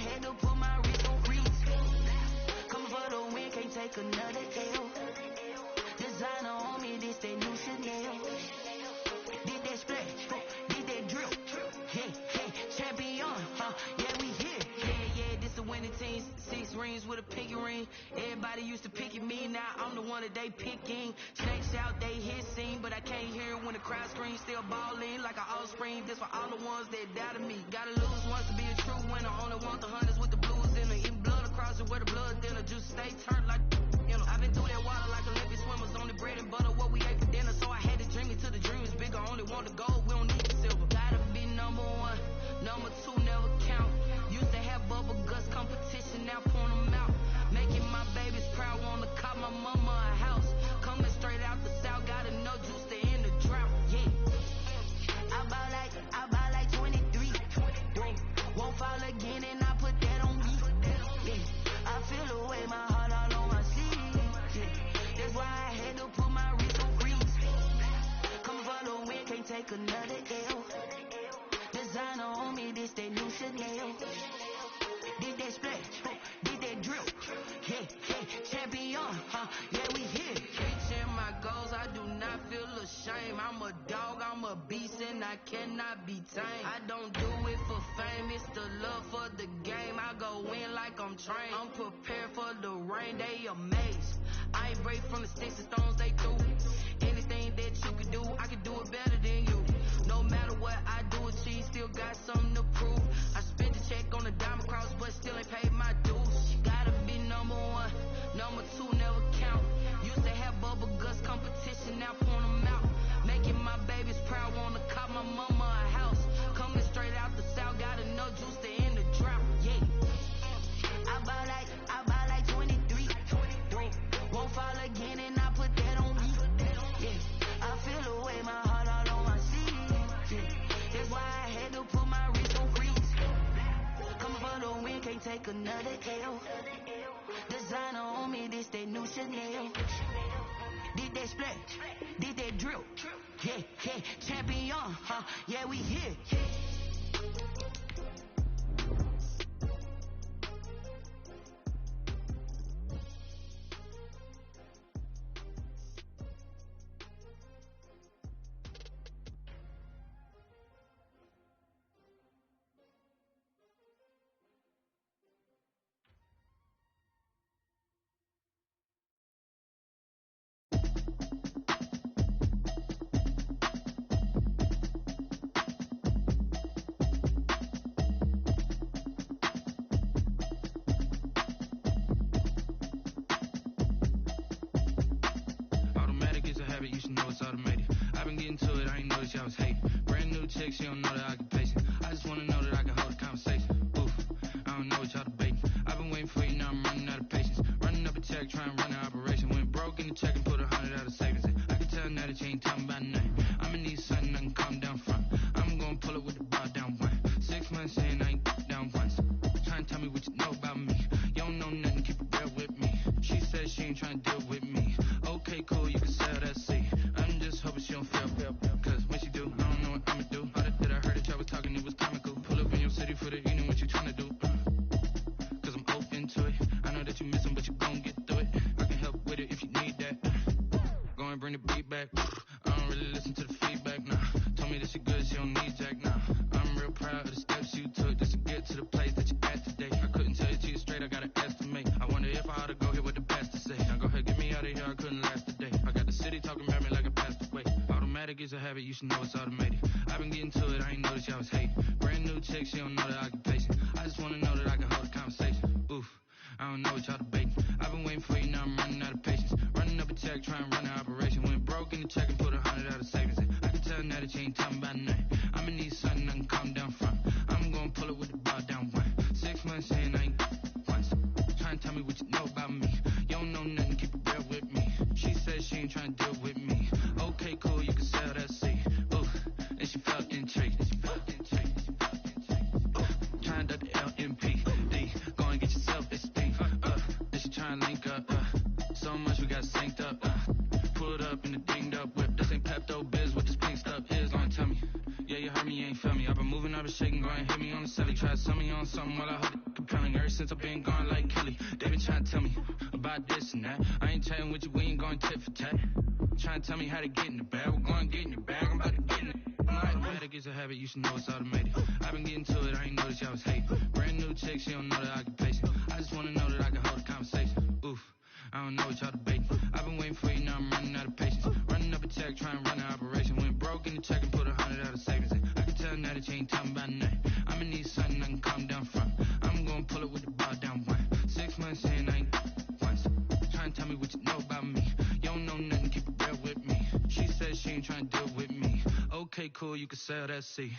had to put my wrist on freeze. Coming for the win, can't take another L. Designer on me, this that new Chanel. Did that splash, did that drill. Champion, yeah, we here. Yeah, this a winning team. 6 rings with a pinky ring. Everybody used to pick at me, now I'm the one that they picking. Snakes out, they hit scene, but I can't hear it when the crowd screams. Still balling like an offspring. This for all the ones that doubted me. Gotta lose once to be a true winner. Only want the hunters with the blues in her. Eating blood across it where the blood dinner. Juice stay turned like, you know. I've been through that water like Olympic swimmers. Only bread and butter, what we ate for dinner. So I had to dream it till the dream is bigger. Only want the gold, we don't need the silver. Gotta be number 1. Number 2 never count. Used to have bubble guts competition, now point them out. Making my babies proud, wanna cop my mama a house. Coming straight out the south, gotta know juice to end the drought. Yeah, I buy like 23. Won't fall again and I put that on me. Yeah, I feel the way, my heart all on my sleeve. Yeah, that's why I had to put my wrist on freeze. Coming for the win, can't take another L. Designer on me, this that new Chanel. Did that splash, did that drill. Champion, yeah, we here. Reaching my goals, I do not feel ashamed. I'm a dog, I'm a beast, and I cannot be tamed. I don't do it for fame, it's the love for the game. I go in like I'm trained. I'm prepared for the rain, they amazed. I ain't break from the sticks and stones they threw. Anything that you can do, I can do it better than you. No matter what I do, achieve, still got something to prove. I spent the check on the diamond cross, but still ain't paid my dues. Gotta be number 1, number 2 never count. Used to have bubble guts competition, now point them out. Making my babies proud, wanna cop my mama a house. Coming straight out the south, gotta know juice to end the drought. Yeah, I buy like 23. Won't fall again and I put that on me. Yeah, I feel the way, my heart all on my sleeve. Yeah, that's why I had to put my wrist on freeze. Coming for the win, can't take another L. Designer on me, this that new Chanel. Did that splash, did that drill. Yeah, champion, yeah, we here. You should know it's automated. I've been getting to it, I ain't noticed y'all was hating. Brand new chick, she don't know the occupation. I just wanna know that I can hold a conversation. Oof, I don't know what y'all debating. I've been waiting for you, now I'm running out of patience. Running up a check, trying to run an operation. Went broke in the check and put 100 out of savings. I can tell now that you ain't talking about nothing. I'ma need something I can calm down from. I'm gonna pull it with the bar down 1. 6 months in, I ain't down once. Trying to tell me what you know about me. You don't know nothing, keep it real with me. She said she ain't trying to deal with me. Okay, cool, you can sell that seat. I'm just hoping she don't fail. Cause when she do, I don't know what I'ma do. All that I heard that y'all was talking, it was comical. Pull up in your city for the evening, what you tryna do? Cause I'm open to it. I know that you miss 'em, but you gon' get through it. I can help with it if you need that. Go and bring the beat back. I don't really listen to the feedback, nah. Told me that she good, she don't need Jack, nah. I'm real proud of the steps you took just to get to the place that you at today. I couldn't tell you to you straight, I gotta estimate. I wonder if I ought to go here with the best to say. Now go ahead, get me out of here, I couldn't last today. I got the city talking about me like I passed away. Automatic is a habit, you should know it's automated. I've been getting to it, I ain't noticed y'all was hating. Brand new chick, she don't know the occupation. I just wanna know that I can hold a conversation. Oof, I don't know what y'all debating. I've been waiting for you, now I'm running out of patience. Running up a check, trying to run an operation. Went broke in the check and put 100 out of savings. I can tell now that you ain't talking about nothing. I'ma need something I can calm down from. I'm gonna pull it with the bar down 1. 6 months in, I ain't once. Trying to tell me what you know about me. You don't know nothing, keep it real with me. She said she ain't trying to deal with me. Okay, cool, you can sell that seat. Ooh, and she felt intrigued. Trying to duck the LMPD. Go and get your self-esteem. Then she trying to link up. So much we got synced up. Pulled up in the dinged up whip. This ain't Pepto-Biz, what this pink stuff is. Long tell me. Yeah, you heard me, you ain't feel me. I've been moving, I've been shaking, go and hit me on the celly. Try to sell me on something while I hold it compelling. Ever since I've been gone like Kelly, they been trying to tell me about this and that. I ain't chatting with you, we ain't going tit for tat. Trying to tell me how to get in the bag. We're going to get in the bag, I'm about to get in it. Automatic is a habit, you should know it's automated. I've been getting to it, I ain't noticed y'all was hating. Brand new chick, she don't know the occupation. I just wanna know that I can hold a conversation. Oof, I don't know what y'all debating. I've been waiting for you, now I'm running out of patience. Running up a check, trying to run an operation. Went broke in the check and put 100 out of savings in. I can tell now that you ain't talking about nothing. I'ma need something I can calm down from. I'm gonna pull it with the bar down one. 6 months in, I ain't once. Trying to tell me what you know about me. You don't know nothing, keep it real with me. She said she ain't trying to deal with me. Okay, cool, you can sell that seat.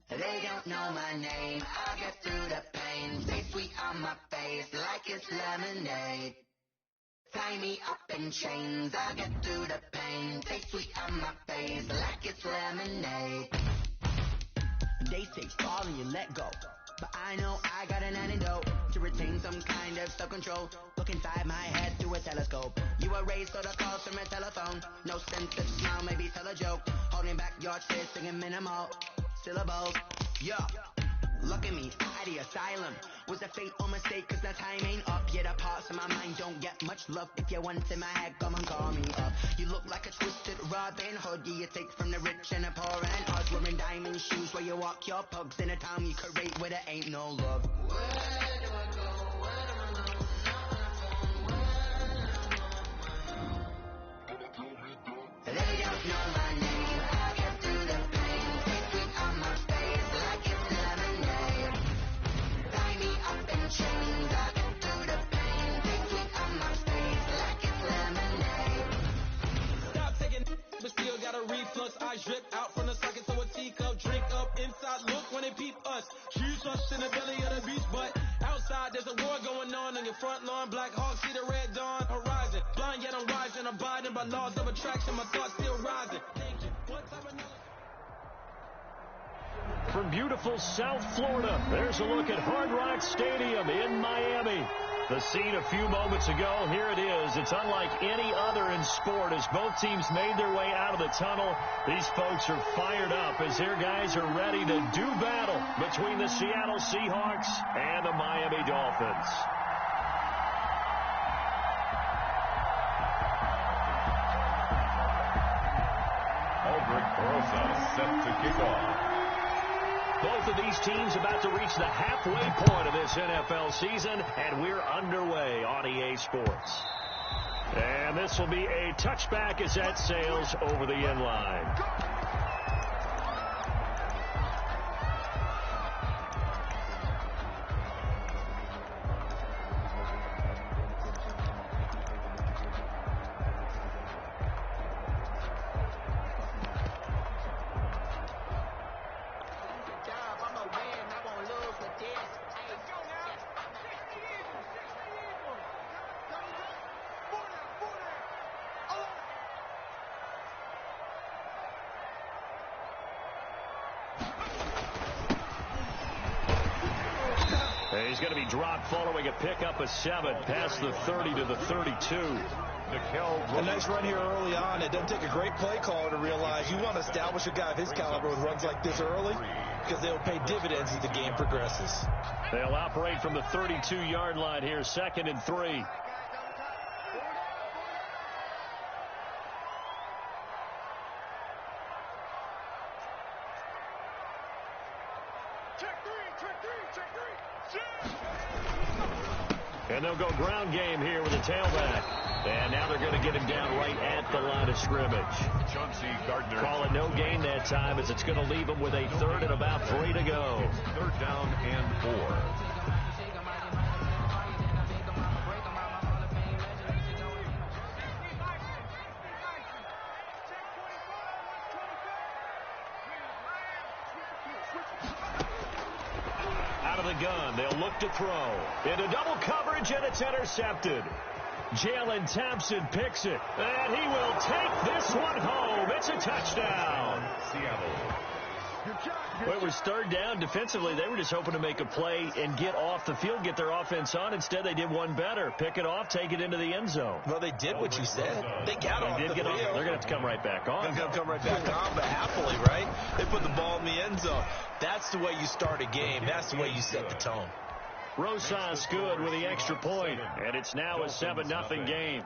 They don't know my name, I get through the pain. Stay sweet on my face like it's lemonade. Tie me up in chains, I get through the pain. Stay sweet on my face like it's lemonade. They say fall and you let go, but I know I got an antidote to retain some kind of self-control. Look inside my head through a telescope. You erase all the calls from a telephone. No sense of smile, maybe tell a joke. Holding back your tears, singing minimal syllables. Yeah, look at me, at the asylum. Was a fate or mistake, cause the time ain't up. Yet the parts of my mind don't get much love. If you want in my head, come and call me up. You look like a twisted Robin Hood. Yeah, you take from the rich and the poor and us. Wearing diamond shoes where you walk your pugs. In a town you create where there ain't no love. Where do I go? Where am I alone? They don't know my name. I get through the pain. Stay sweet on my face like it's lemonade. Tie me up in chains. I get through the pain. Stay sweet on my face like it's lemonade. Stop taking but still got a reflux. I drip out from the socket so a teacup. Drink up inside. Look when they peep us. Shoes us in the belly of the beast, but outside there's a war going on your front lawn. Black Hawk see the red dawn horizon. Blind yet I'm rising, abiding by laws of attraction. My thoughts still rising. From beautiful South Florida, there's a look at Hard Rock Stadium in Miami. The scene a few moments ago, here it is. It's unlike any other in sport as both teams made their way out of the tunnel. These folks are fired up as their guys are ready to do battle between the Seattle Seahawks and the Miami Dolphins. Aldrich Barossa set to kick off. Both of these teams about to reach the halfway point of this NFL season, and we're underway on EA Sports. And this will be a touchback as that sails over the end line. He's going to be dropped following a pickup of 7 past the 30 to the 32. A nice run here early on. It doesn't take a great play caller to realize you want to establish a guy of his caliber with runs like this early because they'll pay dividends as the game progresses. They'll operate from the 32-yard line here, 2nd and 3. And they'll go ground game here with a tailback. And now they're going to get him down right at the line of scrimmage. Chauncey Gardner. Call it no gain that time as it's going to leave him with a 3rd and about 3 to go. 3rd down and 4. Out of the gun, they'll look to throw. Into double coverage, and it's intercepted. Jalen Thompson picks it, and he will take this one home. It's a touchdown. Seattle. Well, it was third down. Defensively, they were just hoping to make a play and get off the field, get their offense on. Instead, they did one better. Pick it off, take it into the end zone. Well, they did what you said. They got off the field. They're going to have to come right back on. They're going to come right back on, but happily, right? They put the ball in the end zone. That's the way you start a game. That's the way you set the tone. Rosas good with the extra point, and it's now a 7-0 game.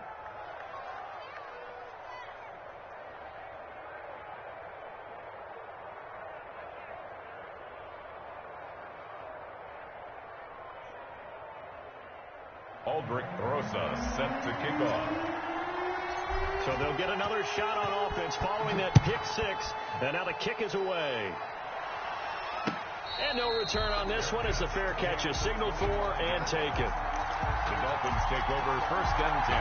Aldrich Rosas set to kick off. So they'll get another shot on offense following that pick six, and now the kick is away. And no return on this one as the fair catch is signaled for and taken. The Dolphins take over 1st and 10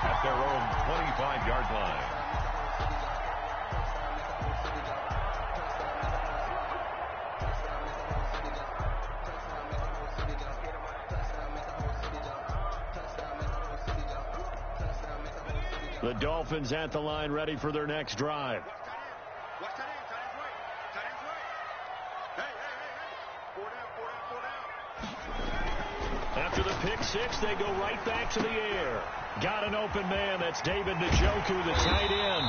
at their own 25-yard line. The Dolphins at the line ready for their next drive. After the pick six, they go right back to the air. Got an open man. That's David Njoku, the tight end.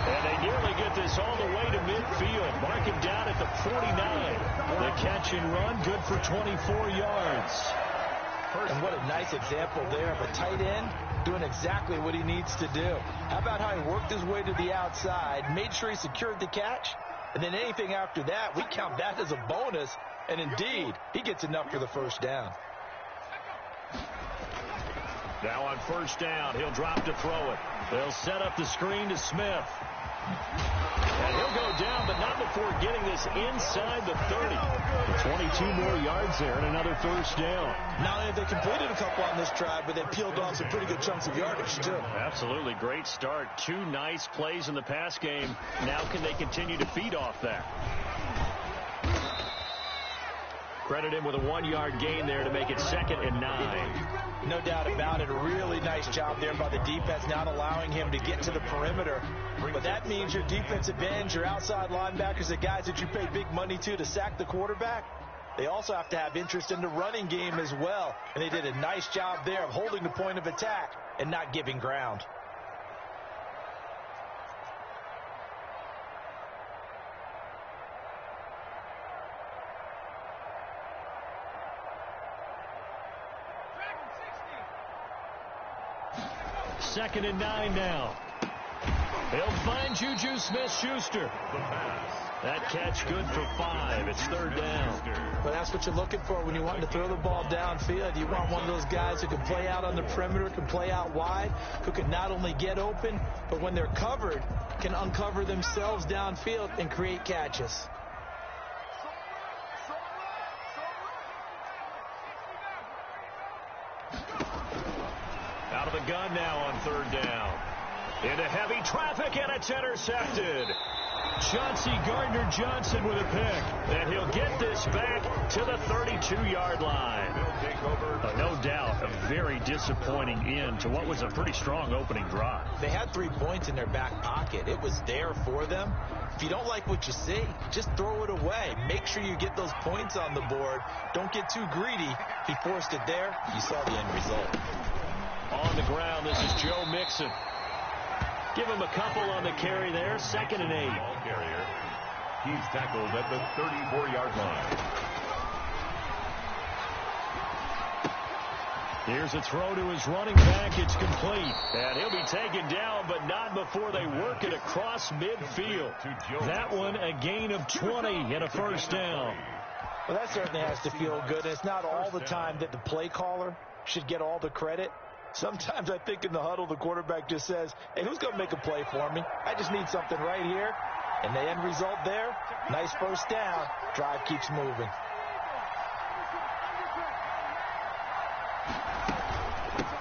And they nearly get this all the way to midfield. Mark him down at the 49. The catch and run, good for 24 yards. And what a nice example there of a tight end doing exactly what he needs to do. How about how he worked his way to the outside, made sure he secured the catch, and then anything after that, we count that as a bonus. And indeed, he gets enough for the first down. Now on first down, he'll drop to throw it. They'll set up the screen to Smith. And he'll go down, but not before getting this inside the 30. 22 more yards there and another first down. Not only have they completed a couple on this drive, but they peeled off some pretty good chunks of yardage, too. Absolutely. Great start. 2 nice plays in the pass game. Now can they continue to feed off that? Credit him with a 1-yard gain there to make it 2nd and 9. No doubt about it. A really nice job there by the defense, not allowing him to get to the perimeter. But that means your defensive ends, your outside linebackers, the guys that you pay big money to sack the quarterback, they also have to have interest in the running game as well. And they did a nice job there of holding the point of attack and not giving ground. Second and 9 now. They'll find Juju Smith-Schuster. That catch good for 5. It's 3rd down. Well, that's what you're looking for when you want to throw the ball downfield. You want one of those guys who can play out on the perimeter, can play out wide, who can not only get open, but when they're covered, can uncover themselves downfield and create catches. Out of the gun now on 3rd down. Into heavy traffic, and it's intercepted. Chauncey Gardner-Johnson with a pick. And he'll get this back to the 32-yard line. No doubt, a very disappointing end to what was a pretty strong opening drive. They had 3 points in their back pocket. It was there for them. If you don't like what you see, just throw it away. Make sure you get those points on the board. Don't get too greedy. He forced it there. You saw the end result. On the ground, this is Joe Mixon. Give him a couple on the carry there. 2nd and 8. Ball carrier. He's tackled at the 34-yard line. Here's a throw to his running back. It's complete. And he'll be taken down, but not before they work it across midfield. That one, a gain of 20 and a first down. Well, that certainly has to feel good. It's not all the time that the play caller should get all the credit. Sometimes I think in the huddle, the quarterback just says, hey, who's going to make a play for me? I just need something right here. And the end result there, nice first down. Drive keeps moving.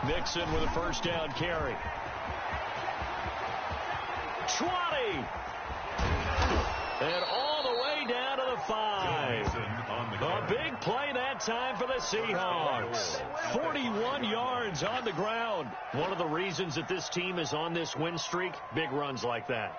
Mixon with a first down carry. 20. And all the way down to the 5. A big play that time for the Seahawks. 41 yards on the ground. One of the reasons that this team is on this win streak, big runs like that.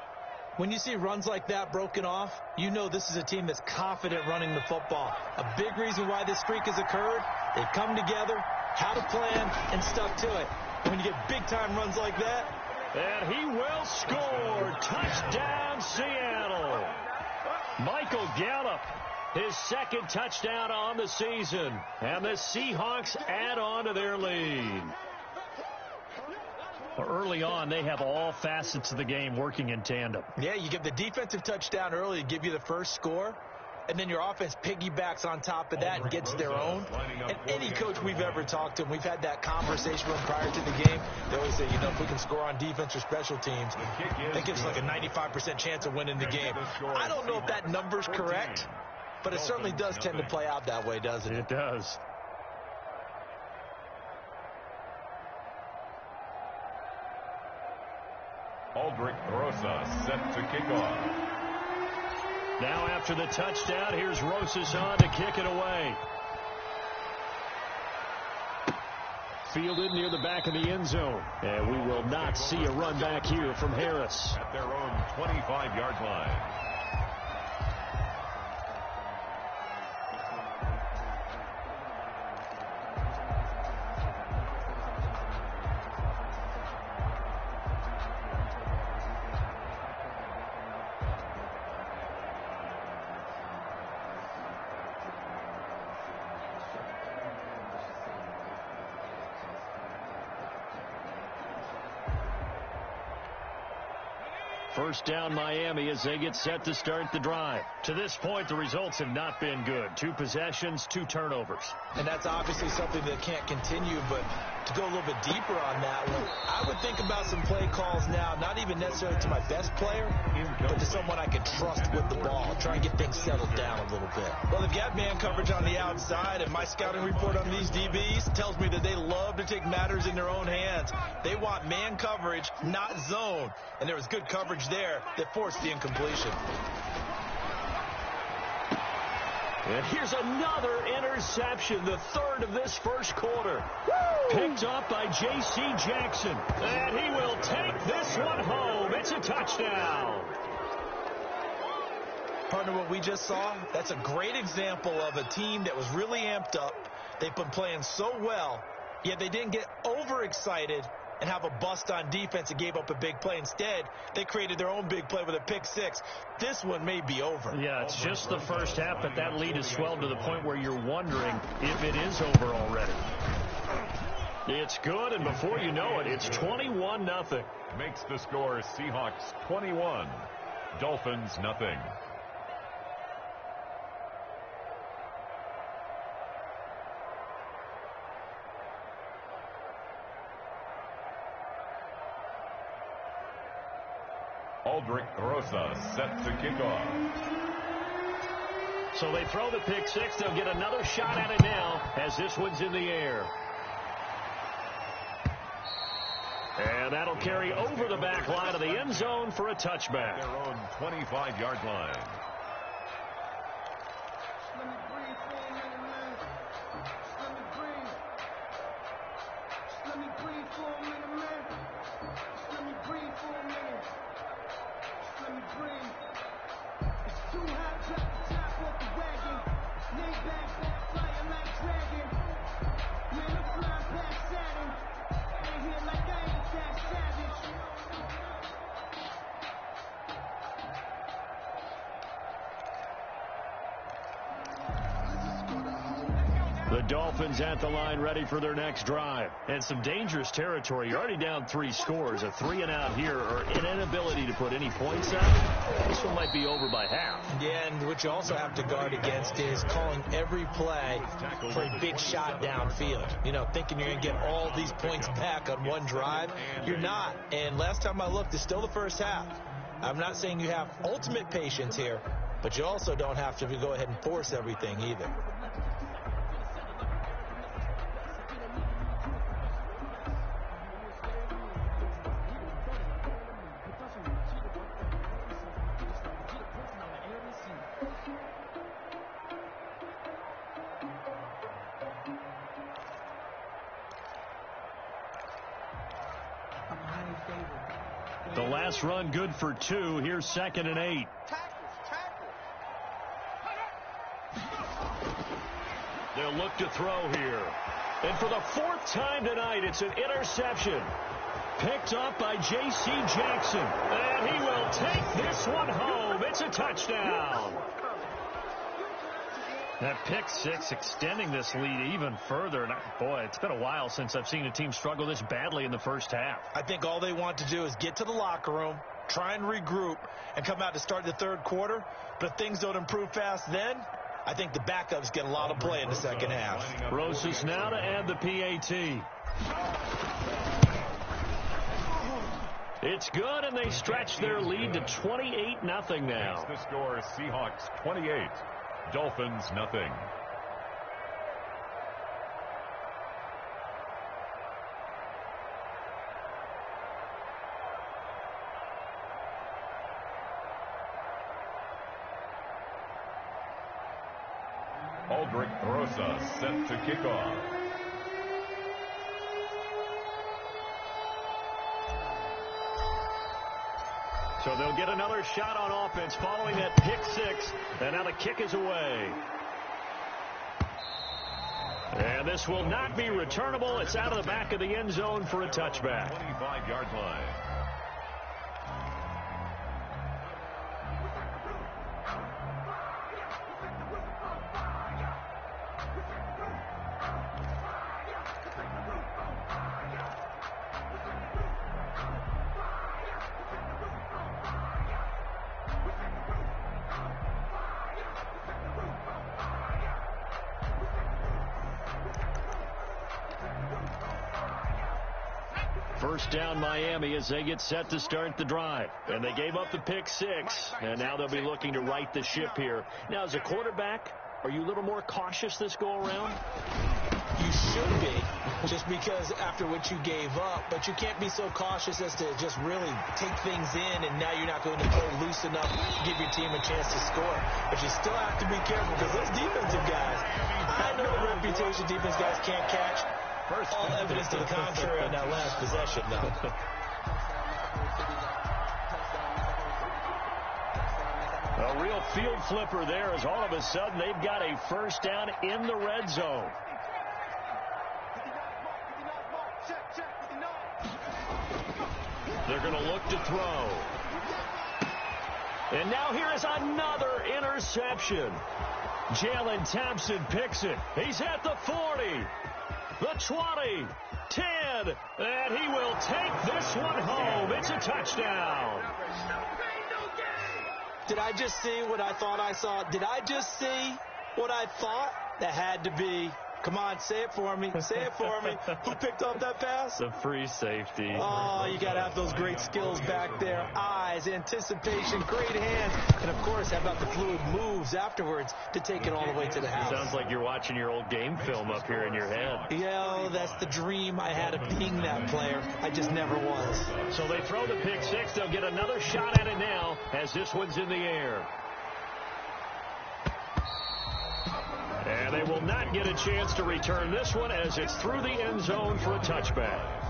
When you see runs like that broken off, you know this is a team that's confident running the football. A big reason why this streak has occurred, they've come together, had a plan, and stuck to it. When you get big-time runs like that. And he will score. Touchdown, Seattle. Michael Gallup, his second touchdown on the season. And the Seahawks add on to their lead. Early on, they have all facets of the game working in tandem. Yeah, you give the defensive touchdown early to give you the first score, and then your offense piggybacks on top of that and gets their own. And any coach we've ever talked to, and we've had that conversation with them prior to the game, they always say, you know, if we can score on defense or special teams, that gives us like a 95% chance of winning the game. I don't know if that number's correct, but it certainly does tend to play out that way, doesn't it? It does. Aldrich Rosa set to kick off. Now after the touchdown, here's Rosas on to kick it away. Fielded near the back of the end zone. And we will not see a run back here from Harris. At their own 25-yard line. First down, Miami, as they get set to start the drive. To this point, the results have not been good. 2 possessions, 2 turnovers. And that's obviously something that can't continue, but to go a little bit deeper on that one, I would think about some play calls now, not even necessarily to my best player, but to someone I can trust with the ball. Try and get things settled down a little bit. Well, they've got man coverage on the outside, and my scouting report on these DBs tells me that they love to take matters in their own hands. They want man coverage, not zone. And there was good coverage there that forced the incompletion. And here's another interception, the third of this first quarter. Picked up by J.C. Jackson. And he will take this one home. It's a touchdown. Partner, what we just saw, that's a great example of a team that was really amped up. They've been playing so well, yet they didn't get overexcited and have a bust on defense and gave up a big play. Instead, they created their own big play with a pick six. This one may be over. Yeah, it's just the first half, but that lead has swelled to the point where you're wondering if it is over already. It's good, and before you know it, it's 21-0. Makes the score Seahawks 21, Dolphins nothing. Aldrich Rosa set to kick off. So they throw the pick six. They'll get another shot at it now as this one's in the air. And that'll carry over the back line of the end zone for a touchback. Their own 25-yard line. The Dolphins at the line ready for their next drive. And some dangerous territory. You're already down 3 scores. A 3-and-out here or an inability to put any points out. This one might be over by half. Yeah, and what you also have to guard against is calling every play for a big shot downfield. You know, thinking you're going to get all these points back on one drive. You're not. And last time I looked, it's still the first half. I'm not saying you have ultimate patience here, but you also don't have to go ahead and force everything either. The last run good for 2. Here's 2nd and 8. They'll look to throw here. And for the 4th time tonight, it's an interception. Picked up by J.C. Jackson. And he will take this one home. It's a touchdown. That pick 6 extending this lead even further. And boy, it's been a while since I've seen a team struggle this badly in the first half. I think all they want to do is get to the locker room, try and regroup, and come out to start the third quarter. But if things don't improve fast then, I think the backups get a lot of play in the second half. Rosas now to add the PAT. It's good, and they stretch their lead to 28-0 now. The score is Seahawks 28, Dolphins nothing. Aldrich Rosas set to kick off. So they'll get another shot on offense following that pick 6, and now the kick is away. And this will not be returnable. It's out of the back of the end zone for a touchback. 25-yard line. First down Miami as they get set to start the drive. And they gave up the pick 6, and now they'll be looking to right the ship here. Now, as a quarterback, are you a little more cautious this go-around? You should be, just because after what you gave up. But you can't be so cautious as to just really take things in, and now you're not going to play loose enough to give your team a chance to score. But you still have to be careful because those defensive guys, I know the reputation defense guys can't catch. All evidence to the contrary on that last possession, though. A real field flipper there as all of a sudden they've got a first down in the red zone. They're going to look to throw. And now here is another interception. Jalen Thompson picks it. He's at the 40. The 20, 10, and he will take this one home. It's a touchdown. Did I just see what I thought I saw? Did I just see what I thought? That had to be. Come on, say it for me. Say it for me. Who picked up that pass? The free safety. Oh, you got to have those great skills back there. Eyes, anticipation, great hands. And, of course, how about the fluid moves afterwards to take it all the way to the house? Sounds like you're watching your old game film up here in your head. Yeah, that's the dream I had of being that player. I just never was. So they throw the pick 6. They'll get another shot at it now as this one's in the air. And they will not get a chance to return this one as it's through the end zone for a touchback.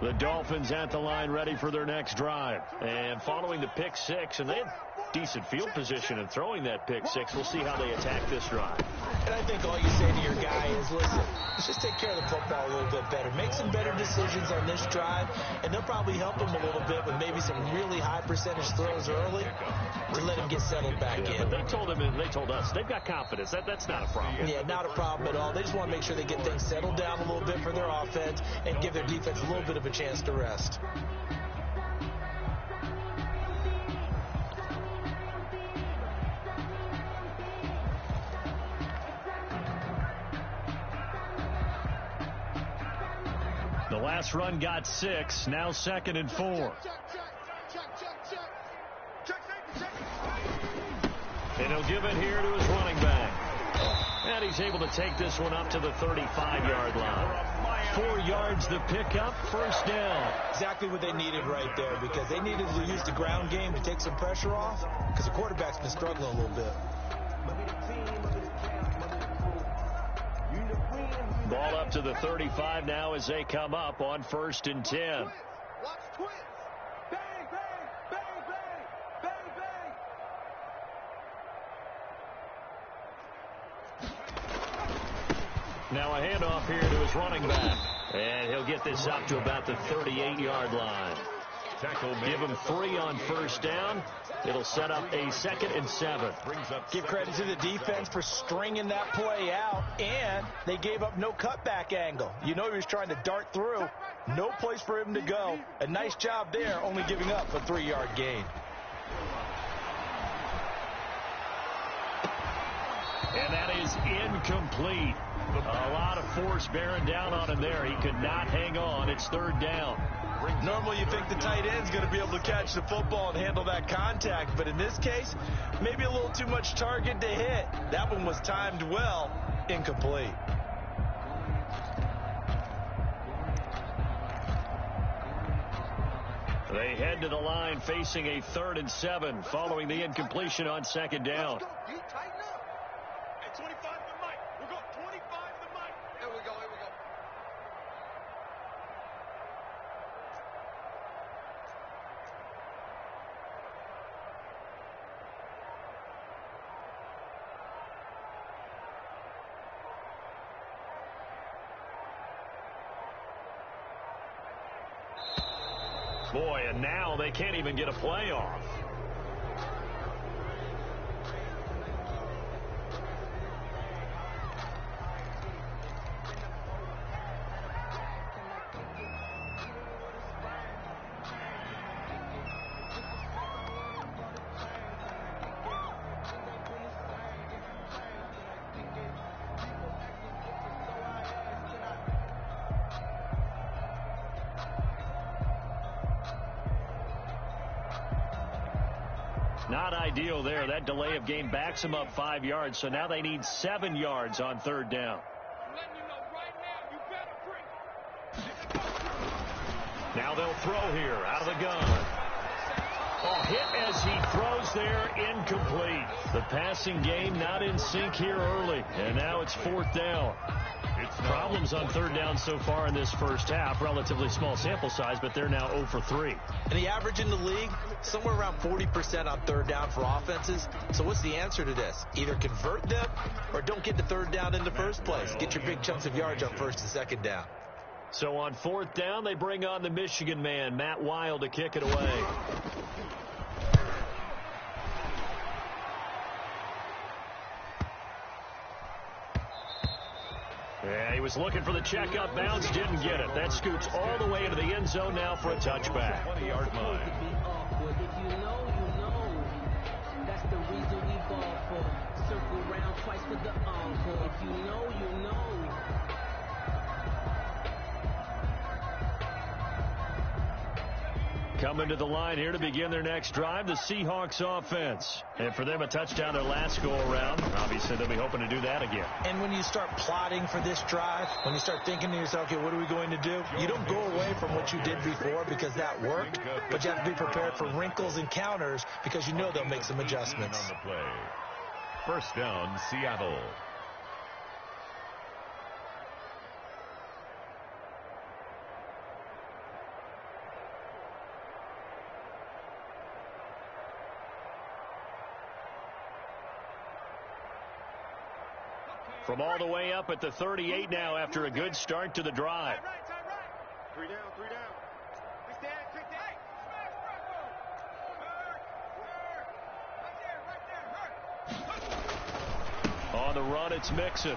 The Dolphins at the line ready for their next drive. And following the pick 6, and they had decent field position in throwing that pick 6. We'll see how they attack this drive. And I think all you say to your guy is, listen, let's just take care of the football a little bit better. Make some better decisions on this drive, and they'll probably help him a little bit with maybe some really high percentage throws early to let him get settled back in. But they told him, and they told us, they've got confidence. That's not a problem. Yeah, not a problem at all. They just want to make sure they get things settled down a little bit for their offense and give their defense a little bit of a chance to rest. The last run got 6. Now 2nd and 4. And he'll give it here to his running back. And he's able to take this one up to the 35-yard line. 4 yards the pickup, first down. Exactly what they needed right there, because they needed to use the ground game to take some pressure off, because the quarterback's been struggling a little bit. Ball up to the 35 now as they come up on 1st and 10. Now a handoff here to his running back. And he'll get this up to about the 38-yard line. Give him 3 on first down. It'll set up a 2nd and 7. Give credit to the defense for stringing that play out, and they gave up no cutback angle. You know he was trying to dart through. No place for him to go. A nice job there, only giving up a 3-yard gain. And that is incomplete. A lot of force bearing down on him there. He could not hang on. It's 3rd down. Normally you think the tight end's going to be able to catch the football and handle that contact, but in this case, maybe a little too much target to hit. That one was timed well, incomplete. They head to the line facing a 3rd and 7 following the incompletion on 2nd down. Boy, and now they can't even get a play off. Not ideal there. That delay of game backs them up 5 yards, so now they need 7 yards on 3rd down. Now they'll throw here out of the gun. A hit as he throws there, incomplete. The passing game not in sync here early, and now it's 4th down. Problems on 3rd down so far in this first half. Relatively small sample size, but they're now 0 for 3. And the average in the league, somewhere around 40% on 3rd down for offenses. So what's the answer to this? Either convert them or don't get the 3rd down in the first place. Get your big chunks of yards on 1st and 2nd down. So on 4th down, they bring on the Michigan man, Matt Wild, to kick it away. Yeah, he was looking for the check-up bounce, didn't get it. That scoots all the way into the end zone now for a touchback. 20-yard line. If you know, you know. That's the reason we ball for. Circle round twice for the encore. If you know, you know. Coming to the line here to begin their next drive, the Seahawks offense. And for them, a touchdown their last go-around. Obviously, they'll be hoping to do that again. And when you start plotting for this drive, when you start thinking to yourself, okay, what are we going to do? You don't go away from what you did before because that worked, but you have to be prepared for wrinkles and counters because you know they'll make some adjustments. On the play. 1st down, Seattle. From all the way up at the 38 now after a good start to the drive. 3 down, 3 down. Quick down. On the run, it's Mixon.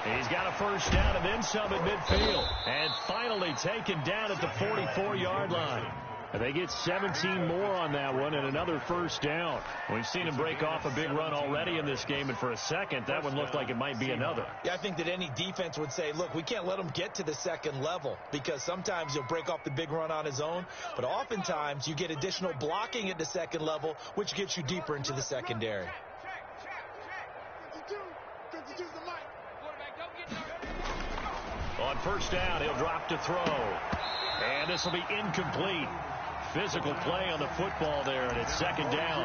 He's got a 1st down and then some at midfield. And finally taken down at the 44-yard line. And they get 17 more on that one and another 1st down. We've seen him break off a big run already in this game, and for a second, that one looked like it might be another. Yeah, I think that any defense would say, look, we can't let him get to the 2nd level because sometimes he'll break off the big run on his own, but oftentimes you get additional blocking at the 2nd level, which gets you deeper into the secondary. Check. On first down, he'll drop to throw. And this will be incomplete. Physical play on the football there, and it's second down.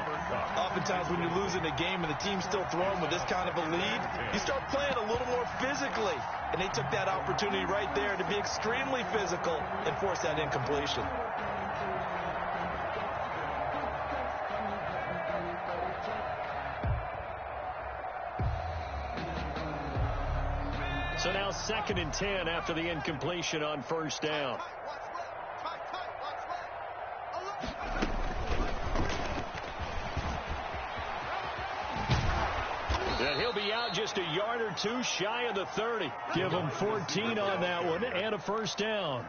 Oftentimes when you're losing a game and the team's still throwing with this kind of a lead, you start playing a little more physically. And they took that opportunity right there to be extremely physical and force that incompletion. So now 2nd and 10 after the incompletion on first down. And he'll be out just a yard or two shy of the 30. Give him 14 on that one and a first down.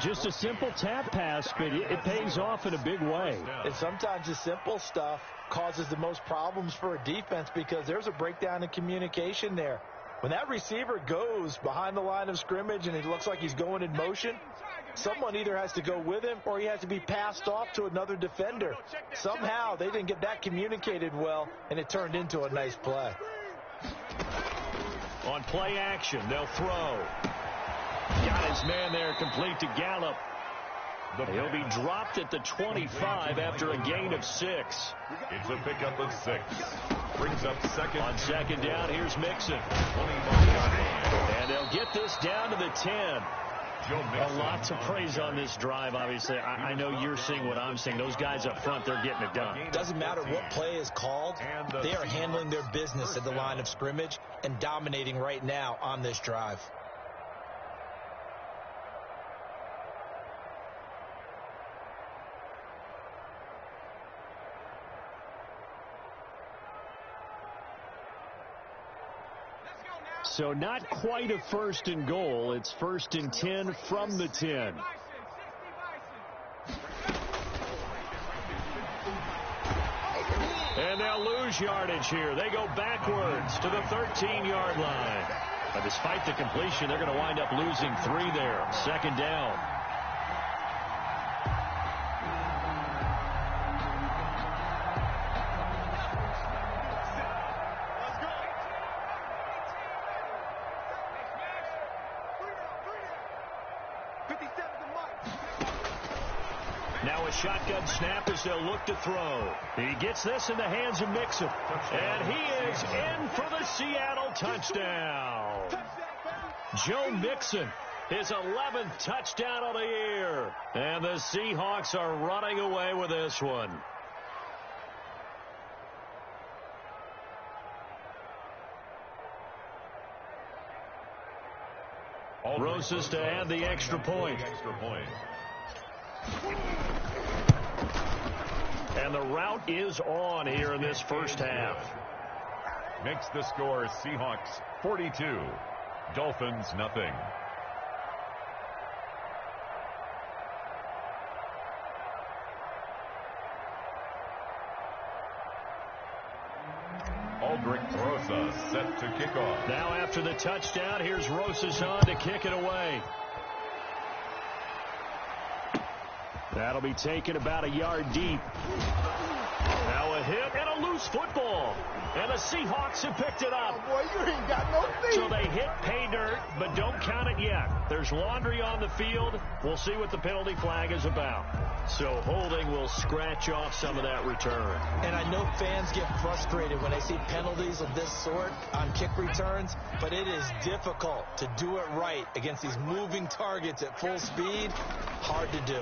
Just a simple tap pass, but it pays off in a big way. And sometimes the simple stuff causes the most problems for a defense because there's a breakdown in communication there. When that receiver goes behind the line of scrimmage and it looks like he's going in motion, someone either has to go with him or he has to be passed off to another defender. Somehow they didn't get that communicated well, and it turned into a nice play. On play action, they'll throw. Got his man there, complete to Gallup. He'll be dropped at the 25 after a gain of 6. It's a pickup of 6. Brings up second. On second down, here's Mixon. And they'll get this down to the 10. A lot to praise on this drive, obviously. I know you're seeing what I'm seeing. Those guys up front, they're getting it done. Doesn't matter what play is called. They are handling their business at the line of scrimmage and dominating right now on this drive. So not quite a 1st and goal. It's 1st and 10 from the 10. And they'll lose yardage here. They go backwards to the 13-yard line. But despite the completion, they're going to wind up losing 3 there. Second down. Now a shotgun snap as they'll look to throw. He gets this in the hands of Mixon. And he is in for the Seattle touchdown. Joe Mixon, his 11th touchdown of the year. And the Seahawks are running away with this one. Rosas to add the extra point. And the route is on here in this first half. Makes the score Seahawks 42, Dolphins nothing. Aldrich Rosas set to kick off. Now after the touchdown, here's Rosas on to kick it away. That'll be taken about a yard deep. Now a hit and a loose football. And the Seahawks have picked it up. Oh, boy, you ain't got no feet. So they hit pay dirt, but don't count it yet. There's laundry on the field. We'll see what the penalty flag is about. So holding will scratch off some of that return. And I know fans get frustrated when they see penalties of this sort on kick returns, but it is difficult to do it right against these moving targets at full speed. Hard to do.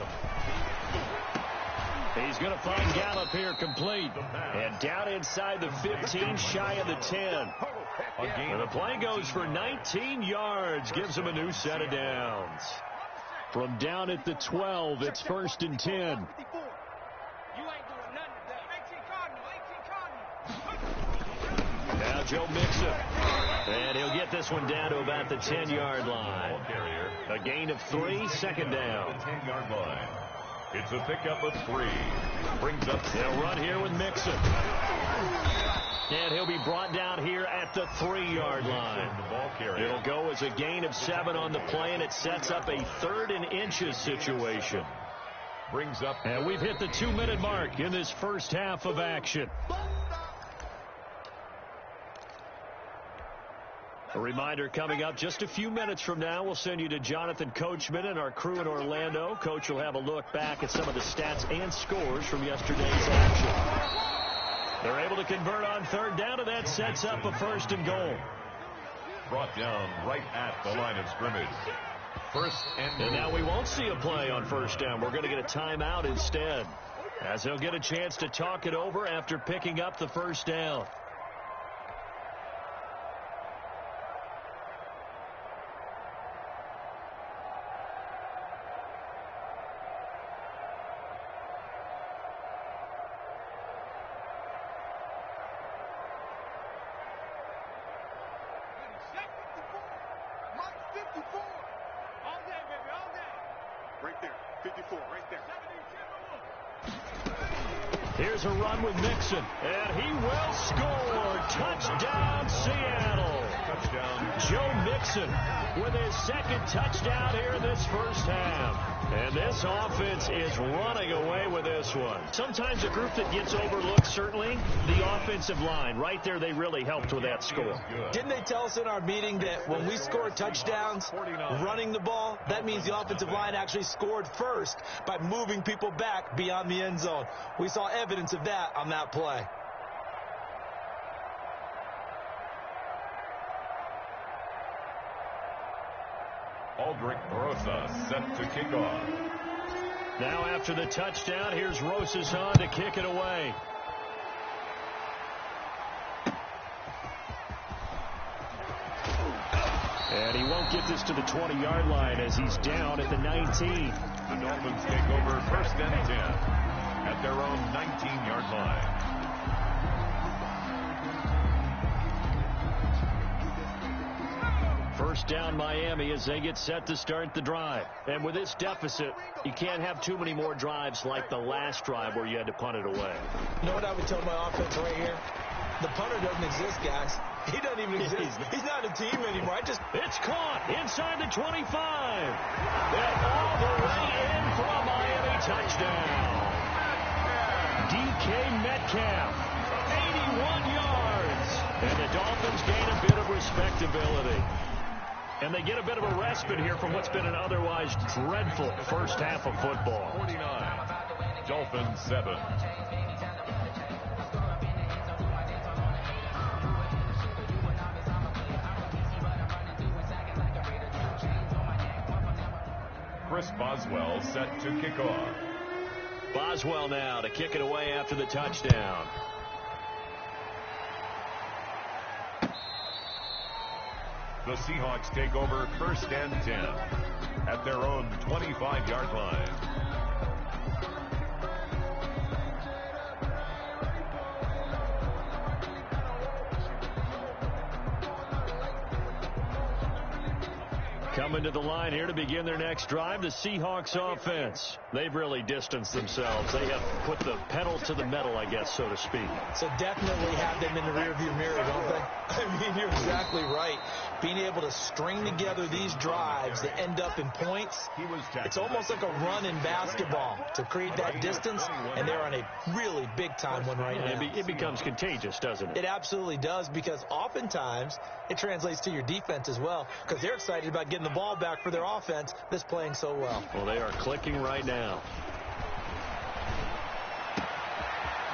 He's going to find Gallup here complete. And down inside the 15, shy of the 10. And the play goes for 19 yards. Gives him a new set of downs. From down at the 12, it's 1st and 10. Now Joe Mixon. And he'll get this one down to about the 10-yard line. A gain of 3, second down. 10-yard line. It's a pickup of 3. Brings up. They'll run here with Mixon. And he'll be brought down here at the 3-yard line. It'll go as a gain of 7 on the play, and it sets up a 3rd and inches situation. Brings up. And we've hit the 2-minute mark in this first half of action. A reminder coming up just a few minutes from now, we'll send you to Jonathan Coachman and our crew in Orlando. Coach will have a look back at some of the stats and scores from yesterday's action. They're able to convert on third down, and that sets up a 1st and goal. Brought down right at the line of scrimmage. 1st and goal. And now we won't see a play on 1st down. We're going to get a timeout instead, as he'll get a chance to talk it over after picking up the 1st down. Here's a run with Mixon, and he will score. Touchdown, Seattle. Touchdown. Joe Mixon with his 2nd touchdown here in this 1st half. And this offense is running away with this one. Sometimes a group that gets overlooked, certainly, the offensive line. Right there, they really helped with that score. Didn't they tell us in our meeting that when we score touchdowns running the ball, that means the offensive line actually scored first by moving people back beyond the end zone? We saw evidence of that on that play. Aldrich Rosa set to kick off. Now after the touchdown, here's Rosas on to kick it away. And he won't get this to the 20-yard line as he's down at the 19. The Dolphins take over 1st and 10 at their own 19-yard line. First down Miami as they get set to start the drive. And with this deficit, you can't have too many more drives like the last drive where you had to punt it away. You know what I would tell my offense right here? The punter doesn't exist, guys. He doesn't even exist. He's not a team anymore. It's caught inside the 25. And all the way in for a Miami touchdown. DK Metcalf, 81 yards. And the Dolphins gain a bit of respectability. And they get a bit of a respite here from what's been an otherwise dreadful 1st half of football. 49. Dolphins 7. Chris Boswell set to kick off. Boswell now to kick it away after the touchdown. The Seahawks take over 1st and 10 at their own 25-yard line. Coming to the line here to begin their next drive, the Seahawks offense. They've really distanced themselves. They have put the pedal to the metal, I guess, so to speak. So definitely have them in the rearview mirror, don't they? I mean, you're exactly right. Being able to string together these drives that end up in points, it's almost like a run in basketball to create that distance, and they're on a really big-time one right now. It becomes contagious, doesn't it? It absolutely does, because oftentimes it translates to your defense as well, because they're excited about getting the ball back for their offense that's playing so well. Well, they are clicking right now.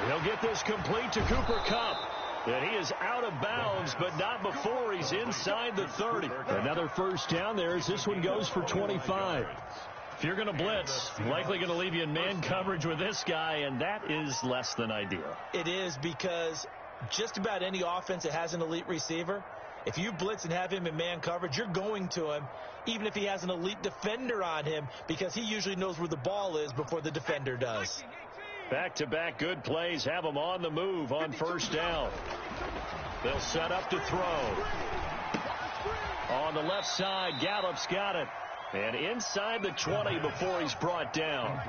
They'll get this complete to Cooper Kupp. And he is out of bounds, but not before he's inside the 30. Another 1st down there as this one goes for 25. If you're going to blitz, likely going to leave you in man coverage with this guy, and that is less than ideal. It is, because just about any offense that has an elite receiver, if you blitz and have him in man coverage, you're going to him, even if he has an elite defender on him, because he usually knows where the ball is before the defender does. Back-to-back good plays have them on the move on 1st down. They'll set up to throw. On the left side, Gallup's got it. And inside the 20 before he's brought down.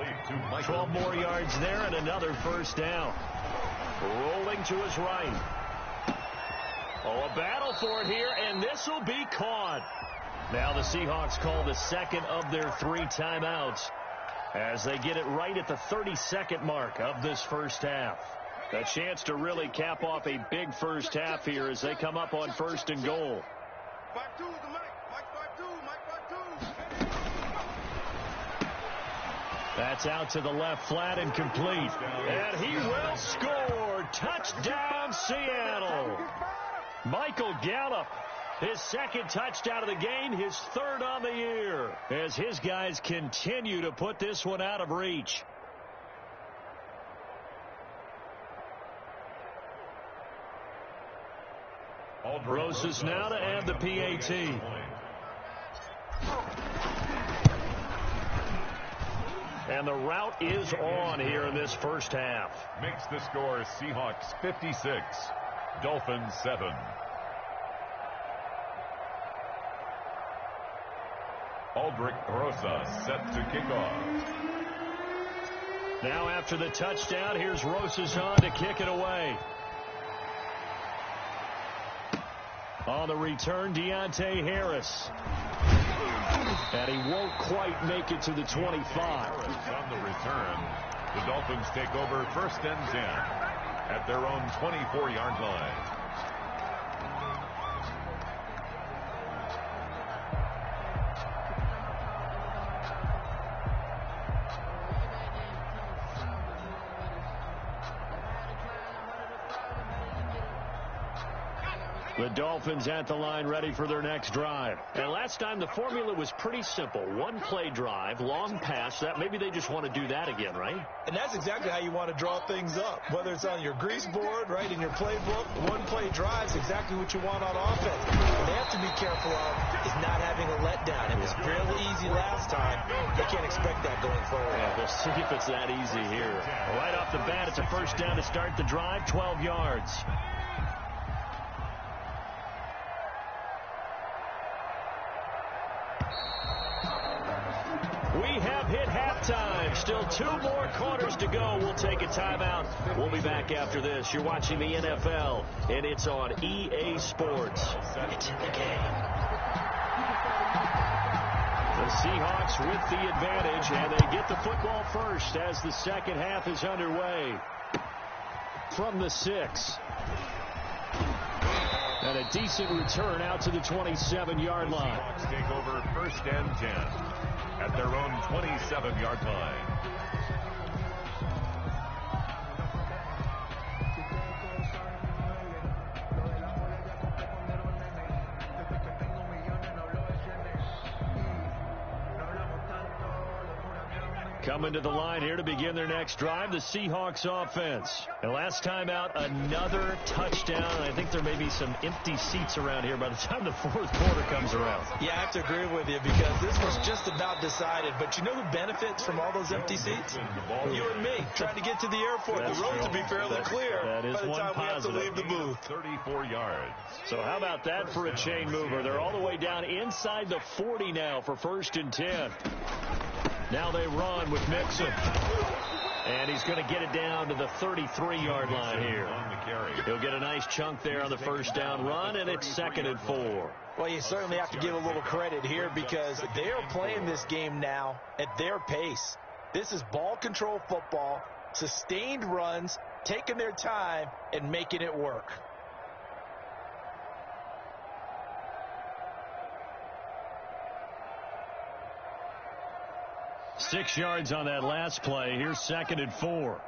12 more yards there and another 1st down. Rolling to his right. Oh, a battle for it here, and this will be caught. Now the Seahawks call the 2nd of their 3 timeouts as they get it right at the 30-second mark of this 1st half. A chance to really cap off a big 1st half here as they come up on 1st and goal. That's out to the left flat and complete. And he will score. Touchdown, Seattle. Michael Gallup, his second touchdown of the game, his third on the year, as his guys continue to put this one out of reach. Roses now to add the PAT. And the route is on here in this first half. Makes the score Seahawks 56, Dolphins 7. Aldrich Rosas set to kick off. Now after the touchdown, here's Rosas on to kick it away. On the return, Deontay Harris. And he won't quite make it to the 25. On the return, the Dolphins take over 1st and 10 at their own 24-yard line. The Dolphins at the line, ready for their next drive. And last time the formula was pretty simple. One play drive, long pass. That maybe they just want to do that again, right? And that's exactly how you want to draw things up. Whether it's on your grease board, right, in your playbook, one play drive is exactly what you want on offense. What they have to be careful of is not having a letdown. It was fairly easy last time. They can't expect that going forward. Yeah, we'll see if it's that easy here. Right off the bat, it's a first down to start the drive, 12 yards. We have hit halftime. Still 2 more quarters to go. We'll take a timeout. We'll be back after this. You're watching the NFL, and it's on EA Sports. It's in the game. The Seahawks with the advantage, and they get the football first as the second half is underway. From the 6. And a decent return out to the 27-yard line. Seahawks take over 1st and 10 at their own 27-yard line. Coming to the line here to begin their next drive, the Seahawks offense. And last time out, another touchdown. I think there may be some empty seats around here by the time the fourth quarter comes around. Yeah, I have to agree with you because this was just about decided. But you know who benefits from all those empty seats? You and me, trying to get to the airport. That's the roads true. will be fairly clear that is by the one time positive. we have to leave the booth. 34 yards. So how about that for a chain mover? They're all the way down inside the 40 now for 1st and 10. Now they run with Mixon. And he's going to get it down to the 33-yard line here. He'll get a nice chunk there on the first down run, and it's 2nd and 4. Well, you certainly have to give a little credit here because they are playing this game now at their pace. This is ball control football, sustained runs, taking their time, and making it work. Six yards on that last play. Here's 2nd and 4.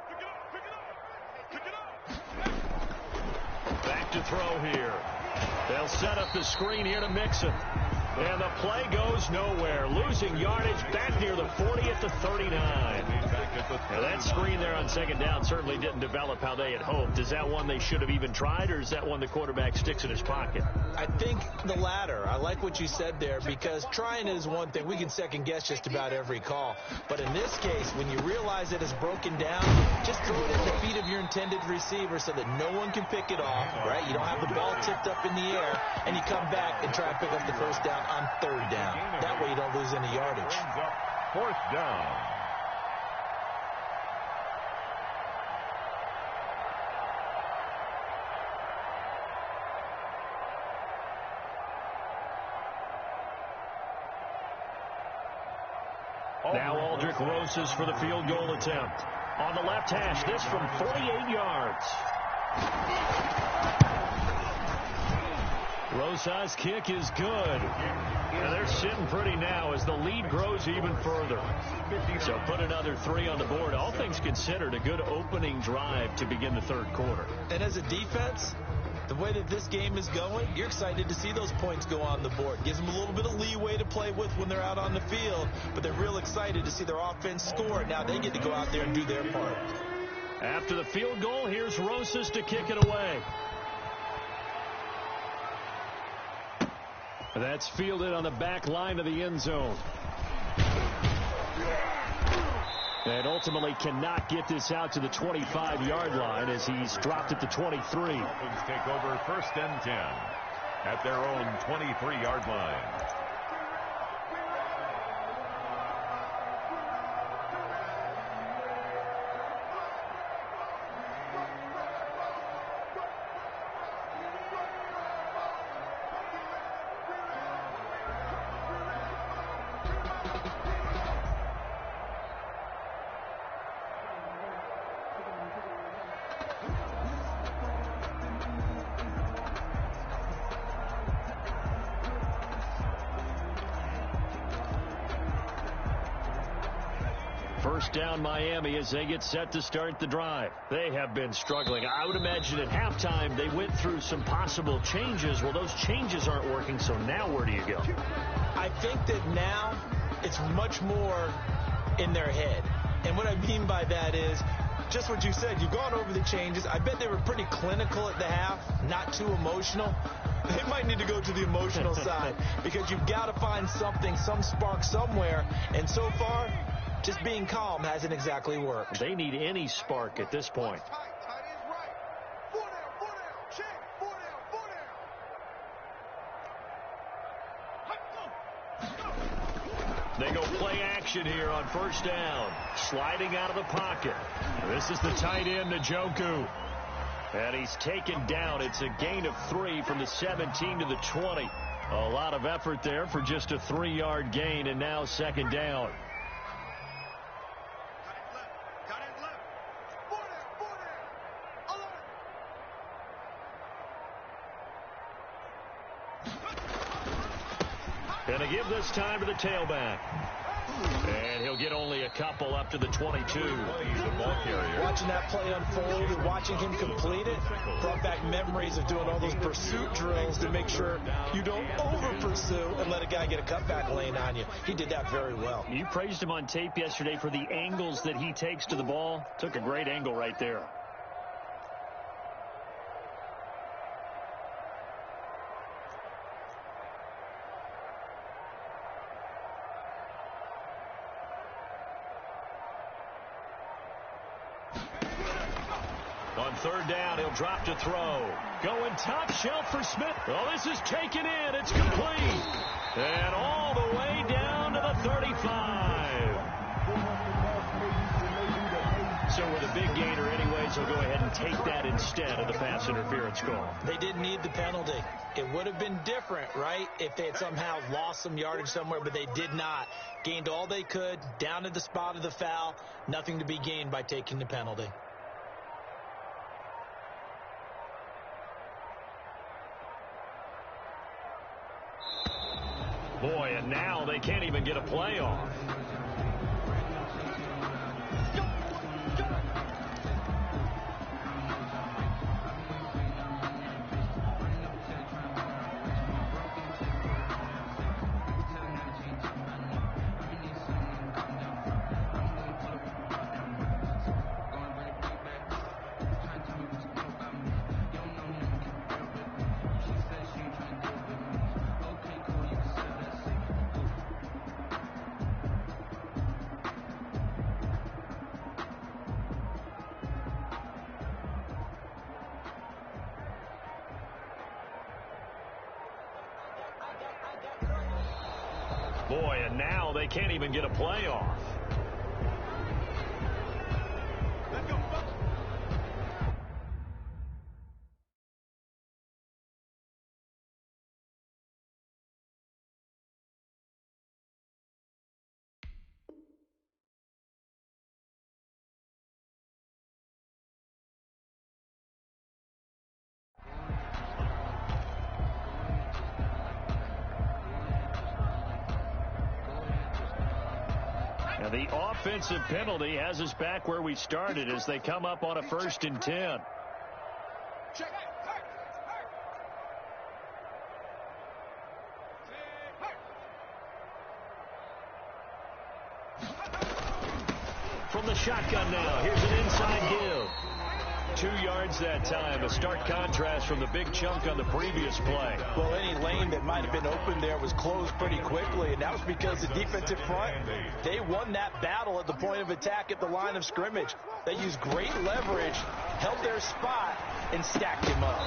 Back to throw here. They'll set up the screen here to Mixon. And the play goes nowhere. Losing yardage back near the 40 at the 39. Now that screen there on 2nd down certainly didn't develop how they had hoped. Is that one they should have even tried, or is that one the quarterback sticks in his pocket? I think the latter. I like what you said there because trying is one thing. We can second guess just about every call. But in this case, when you realize it is broken down, just throw it at the feet of your intended receiver so that no one can pick it off, right? You don't have the ball tipped up in the air, and you come back and try to pick up the first down on 3rd down. That way you don't lose any yardage. 4th down. Now Aldrich Rosas for the field goal attempt. On the left hash, this from 48 yards. Bosa's kick is good. And they're sitting pretty now as the lead grows even further. So put another 3 on the board. All things considered, a good opening drive to begin the third quarter. And as a defense, the way that this game is going, you're excited to see those points go on the board. Gives them a little bit of leeway to play with when they're out on the field, but they're real excited to see their offense score. Now they get to go out there and do their part. After the field goal, here's Rosas to kick it away. That's fielded on the back line of the end zone. And ultimately cannot get this out to the 25-yard line as he's dropped at the 23. Dolphins take over 1st and 10 at their own 23-yard line. First down Miami as they get set to start the drive. They have been struggling. I would imagine at halftime they went through some possible changes. Well, those changes aren't working, so now where do you go? I think that now it's much more in their head. And what I mean by that is just what you said. You've gone over the changes. I bet they were pretty clinical at the half, not too emotional. They might need to go to the emotional side because you've got to find something, some spark somewhere. And so far, just being calm hasn't exactly worked. They need any spark at this point. They go play action here on first down. Sliding out of the pocket. This is the tight end, Njoku. And he's taken down. It's a gain of 3 from the 17 to the 20. A lot of effort there for just a 3-yard gain, and now second down. Going to give this time to the tailback. And he'll get only a couple up to the 22. Watching that play unfold and watching him complete it brought back memories of doing all those pursuit drills to make sure you don't over-pursue and let a guy get a cutback lane on you. He did that very well. You praised him on tape yesterday for the angles that he takes to the ball. Took a great angle right there. On third down, he'll drop to throw. Going top shelf for Smith. Oh, this is taken in. It's complete. And all the way down to the 35. So with a big gainer anyways, he'll go ahead and take that instead of the pass interference call. They didn't need the penalty. It would have been different, right, if they had somehow lost some yardage somewhere, but they did not. Gained all they could, down to the spot of the foul. Nothing to be gained by taking the penalty. Boy, and now they can't even get a play off. Boy, and now they can't even get a play off. And the offensive penalty has us back where we started as they come up on a 1st and 10. From the shotgun now, here's an inside give. 2 yards that time, a stark contrast from the big chunk on the previous play. Well, any lane that might have been open there was closed pretty quickly, and that was because the defensive front, they won that battle at the point of attack at the line of scrimmage. They used great leverage, held their spot, and stacked him up.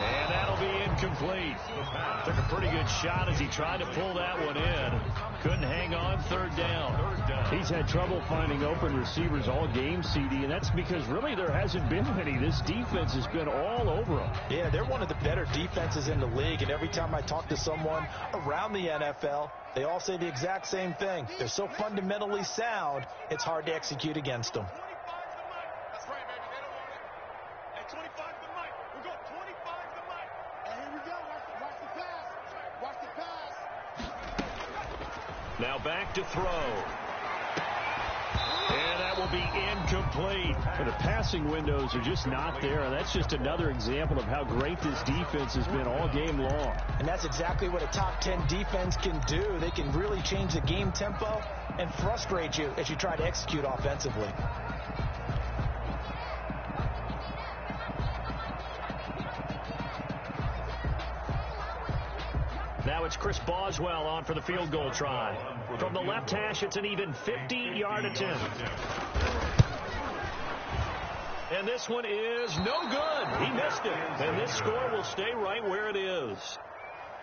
And that'll be incomplete. Took a pretty good shot as he tried to pull that one in. Couldn't hang on. 3rd down. He's had trouble finding open receivers all game, CD, and that's because really there hasn't been any. This defense has been all over them. Yeah, they're one of the better defenses in the league, and every time I talk to someone around the NFL, they all say the exact same thing. They're so fundamentally sound, it's hard to execute against them. That's right, baby. They don't want it. At 25 the mic. We go 25 the mic. And here we go. Watch the pass. Watch the pass. Now back to throw. And that will be incomplete. And the passing windows are just not there, and that's just another example of how great this defense has been all game long. And that's exactly what a top 10 defense can do. They can really change the game tempo and frustrate you as you try to execute offensively. Now it's Chris Boswell on for the field goal try. From the left hash, it's an even 50-yard attempt. And this one is no good. He missed it. And this score will stay right where it is.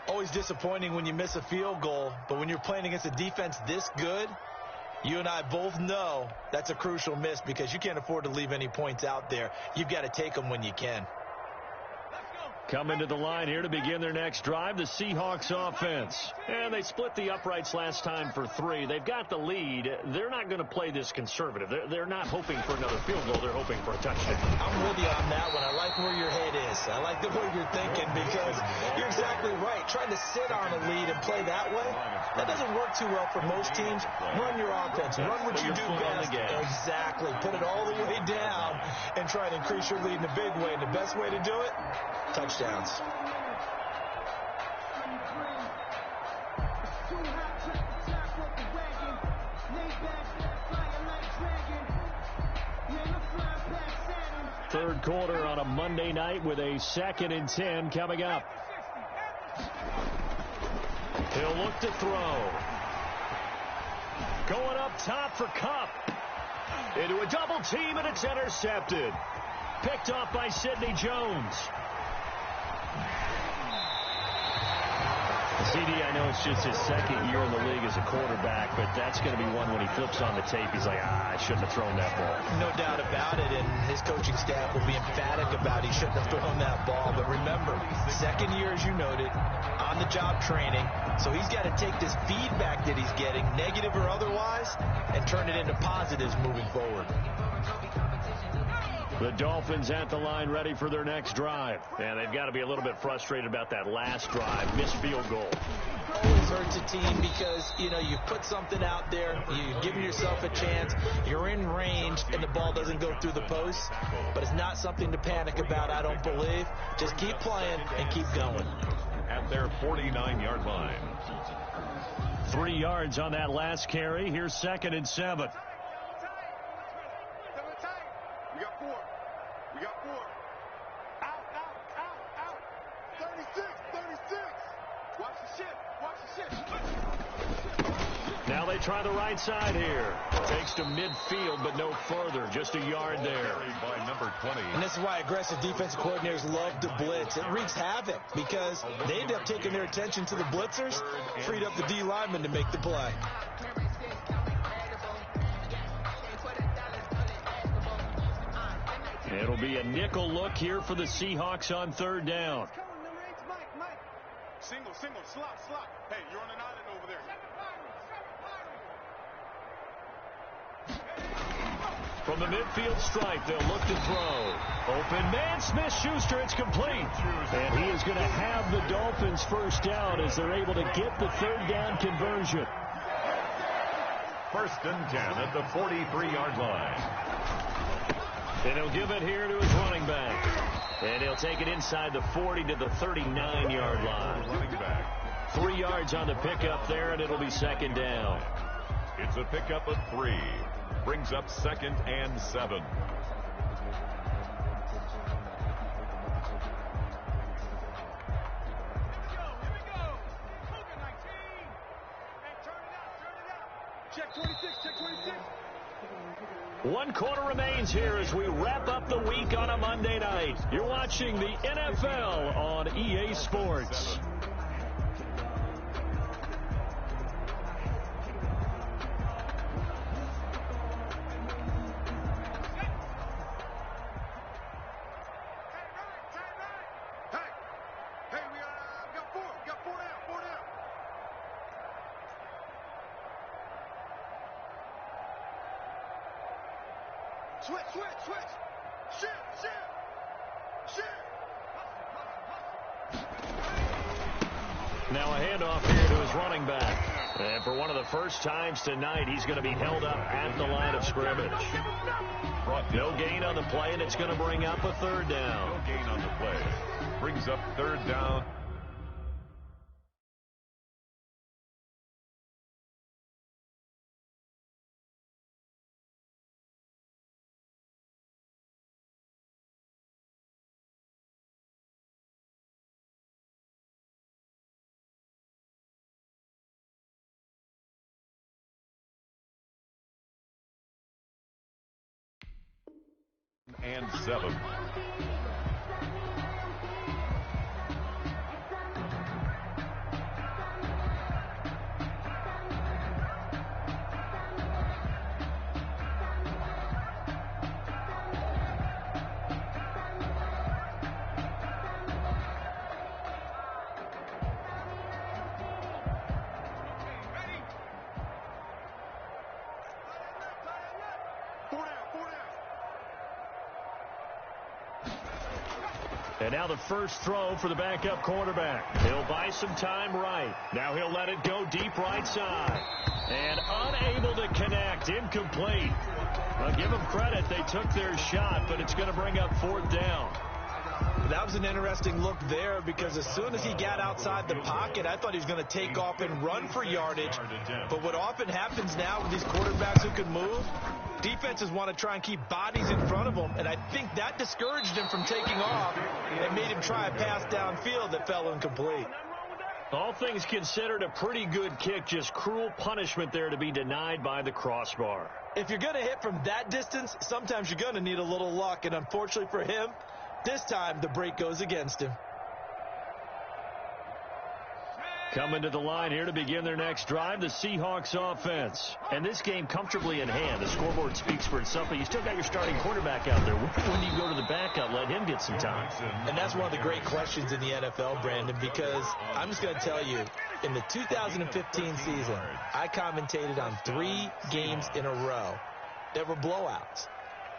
Always disappointing when you miss a field goal, but when you're playing against a defense this good, you and I both know that's a crucial miss because you can't afford to leave any points out there. You've got to take them when you can. Coming to the line here to begin their next drive, the Seahawks offense. And they split the uprights last time for 3. They've got the lead. They're not going to play this conservative. They're not hoping for another field goal. They're hoping for a touchdown. I'm with you on that one. I like where your head is. I like the way you're thinking because you're exactly right. Trying to sit on a lead and play that way, that doesn't work too well for most teams. Run your offense. Run what you do best. Exactly. Put it all the way down and try to increase your lead in a big way. And the best way to do it, touchdowns. Third quarter on a Monday night with a 2nd and 10 coming up. He'll look to throw. Going up top for Kupp. Into a double team, and it's intercepted. Picked off by Sidney Jones. CD, I know it's just his 2nd year in the league as a quarterback, but that's going to be one when he flips on the tape. He's like, I shouldn't have thrown that ball. No doubt about it, and his coaching staff will be emphatic about he shouldn't have thrown that ball. But remember, 2nd year, as you noted, on-the-job training, so he's got to take this feedback that he's getting, negative or otherwise, and turn it into positives moving forward. The Dolphins at the line ready for their next drive. And they've got to be a little bit frustrated about that last drive. Missed field goal. Always hurts a team because, you know, you put something out there, you're giving yourself a chance, you're in range, and the ball doesn't go through the post. But it's not something to panic about, I don't believe. Just keep playing and keep going. At their 49-yard line. 3 yards on that last carry. Here's 2nd and 7. We got 4. We got 4. Out. 36. Watch the shit. Now they try the right side here. Takes to midfield, but no further. Just a yard there. By number 20. And this is why aggressive defensive coordinators love to blitz. It wreaks havoc because they end up taking their attention to the blitzers, freed up the D lineman to make the play. It'll be a nickel look here for the Seahawks on 3rd down. Single, slot. Hey, you're on an island over there. From the midfield stripe, they'll look to throw. Open man, Smith-Schuster, it's complete. And he is going to have the Dolphins first down as they're able to get the 3rd down conversion. First and 10 at the 43-yard line. And he'll give it here to his running back. And he'll take it inside the 40 to the 39-yard line. Running back. 3 yards on the pickup there, and it'll be second down. It's a pickup of 3. Brings up 2nd and 7. Check 26, check 26. 1 quarter remains here as we wrap up the week on a Monday night. You're watching the NFL on EA Sports. Switch. Shift. Now a handoff here to his running back. And for one of the first times tonight, he's going to be held up at the line of scrimmage. No gain on the play, and it's going to bring up a 3rd down. No gain on the play. Brings up 3rd down. And 7. And now the first throw for the backup quarterback. He'll buy some time right. Now he'll let it go deep right side. And unable to connect. Incomplete. Well, give them credit. They took their shot, but it's going to bring up 4th down. That was an interesting look there because as soon as he got outside the pocket, I thought he was going to take off and run for yardage. But what often happens now with these quarterbacks who can move, defenses want to try and keep bodies in front of them, and I think that discouraged him from taking off and made him try a pass downfield that fell incomplete. All things considered, a pretty good kick, just cruel punishment there to be denied by the crossbar. If you're going to hit from that distance, sometimes you're going to need a little luck, and unfortunately for him, this time the break goes against him. Coming to the line here to begin their next drive, the Seahawks offense. And this game comfortably in hand. The scoreboard speaks for itself, but you still got your starting quarterback out there. When do you go to the backup, let him get some time? And that's one of the great questions in the NFL, Brandon, because I'm just going to tell you, in the 2015 season, I commentated on 3 games in a row that were blowouts.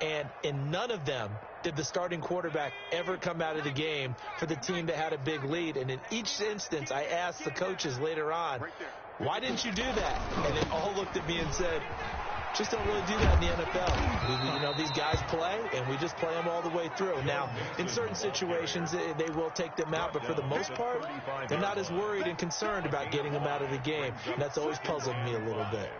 And in none of them did the starting quarterback ever come out of the game for the team that had a big lead. And in each instance, I asked the coaches later on, why didn't you do that? And they all looked at me and said, just don't really do that in the NFL. These guys play, and we just play them all the way through. Now, in certain situations, they will take them out, but for the most part, they're not as worried and concerned about getting them out of the game. And that's always puzzled me a little bit.